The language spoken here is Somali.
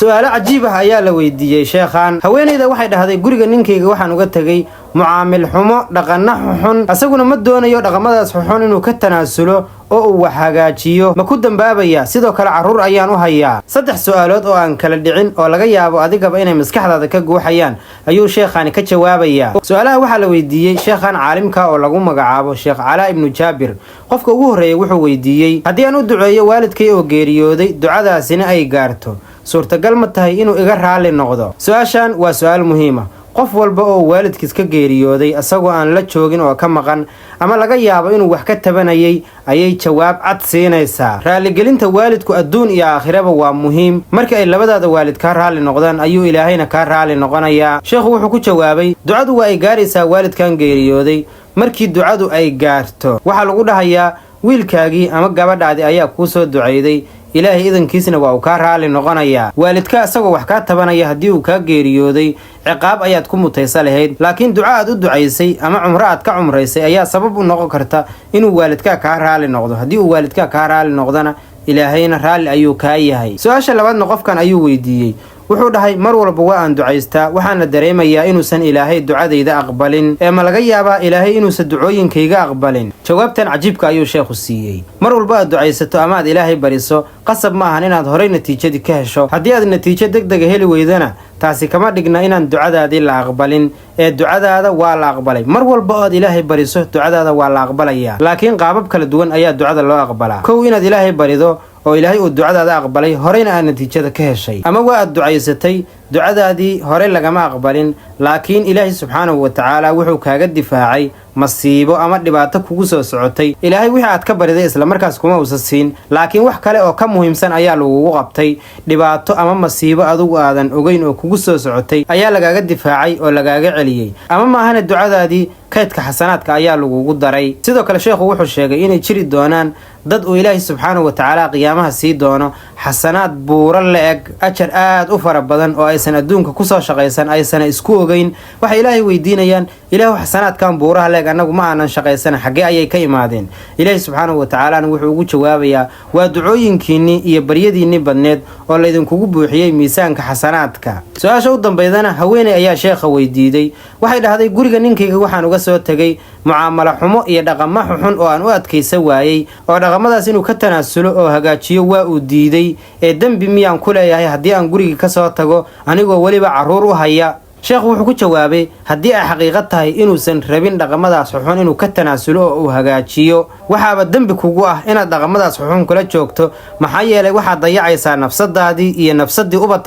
su'aalo cajiib ah ayaa la weydiiyey sheekhan. haweeneyda waxay dhahday guriga ninkayga waxaan uga tagay mucaamil xumo dhaqanna xun asaguna ma doonayo dhaqamadaas xun inuu ka tanaasulo oo uu wax hagaajiyo ma ku dambaabaya sidoo kale caruur ayaan u hayaa. saddex su'aalood oo aan kala dhicin oo laga yaabo adigaba inay maskaxdaada ka guuxayaan ayuu sheekhani ka jawaabaya. su'aalaha waxaa la weydiiyey sheekhan caalimka oo lagu magacaabo Sheekh Calaa ibnu Jaabir. qofka ugu horeeyay wuxuu weydiiyey haddii aan u duceeyo waalidkay oo geeriyooday ducadaasina ay gaarto suurtagal ma tahay inuu iga raali noqdo? su'aashan waa su'aal muhiim ah. qof walba oo waalidkiis ka geeriyooday asagoo aan la joogin oo ka maqan ama laga yaabo inuu wax ka tabanayay ayay jawaab cad siinaysaa. raaligelinta waalidku adduun iyo aakhiraba waa muhiim. markii ay labadaada waalid ka raali noqdaan ayuu ilaahayna ka raali noqonayaa. sheekhu wuxuu ku jawaabay ducadu waa ay gaaraysaa waalidkan geeriyooday. markii ducadu ay gaarto waxaa lagu dhahayaa wiilkaagii ama gabadhaadii ayaa kuu soo duceyday, ilaahay idankiisna waa uu ka raali noqonayaa. waalidka asagoo wax ka tabanaya haddii uu ka geeriyooday ciqaab ayaad ku mutaysa lahayd, laakiin duco aad u ducaysay ama cumro aad ka cumraysay ayaa sabab u noqon karta inuu waalidka ka raali noqdo. haddii uu waalidka ka raali noqdana ilaahayna raali ayuu ka yahay. su'aasha labaadna qofkan ayuu weydiiyey wuxuu dhahay mar walba waa aan ducaystaa waxaana dareemayaa inuusan ilaahay ducadayda aqbalin ee ma laga yaabaa ilaahay inuusan ducooyinkayga aqbalin? jawaabtan cajiibka ayuu sheekhu siiyey. mar walba aad ducaysato ama aad ilaahay bariso qasab ma ahan inaad horay natiijadii ka hesho. haddii aad natiijo degdega heli weydana taasi kama dhigna inaan ducadaadii la aqbalin ee ducadaada waa la aqbalay. mar walba oo aad ilaahay bariso ducadaada waa la aqbalayaa, laakiin qaabab kala duwan ayaa ducada loo aqbalaa. kow inaad ilaahay barido oo ilaahay uu ducadaada aqbalay horeyna aad natiijada ka heshay, ama waa aad ducaysatay ducadaadii hore lagama aqbalin laakiin ilaahay subxaanahu wa tacaala wuxuu kaaga difaacay masiibo ama dhibaato kugu soo socotay. ilaahay wixii aad ka bariday isla markaas kuma uusan siin, laakiin wax kale oo ka muhiimsan ayaa lagugu qabtay. dhibaato ama masiibo adigu aadan ogeyn oo kugu soo socotay ayaa lagaaga difaacay oo lagaaga celiyey, ama maahana ducadaadii kaydka xasanaadka ayaa lagugu daray. sidoo kale sheekhu wuxuu sheegay inay jiri doonaan dad uu ilaahay subxaanahu wa tacaala qiyaamaha sii doono xasanaad buuro la-eg ajar aad u fara badan oo aysan adduunka kusoo shaqaysan aysan isku ogeyn. waxay ilaahay weydiinayaan ilaahu xasanaadkan buuraha la-eg annagu ma aanan shaqaysan xaggee ayay ka imaadeen? ilaahay subxaanahu wa tacaalana wuxuu ugu jawaabayaa waa ducooyinkiinnii iyo baryadiinnii badneed oo laydinkugu buuxiyey miisaanka xasanaadka. su-aasha u dambaydana haweeney ayaa sheekha weydiiday. waxay dhahday guriga ninkayga waxaan uga soo tegay mucaamalo xumo iyo dhaqamo xun oo aan u adkaysa waayey, oo dhaqamadaas inuu ka tanaasulo oo hagaajiyo waa uu diiday. ee dembi miyaan ku leeyahay haddii aan gurigii ka soo tago anigoo weliba carruur u haya? sheekhu wuxuu ku jawaabay haddii ay xaqiiqo tahay inuusan rabin dhaqamadaas xun inuu ka tanaasulo oo uu hagaajiyo waxaaba dembi kugu ah inaad dhaqamadaas xun kula joogto, maxaa yeelay waxaad dayacaysaa nafsadaadii iyo nafsadii ubadka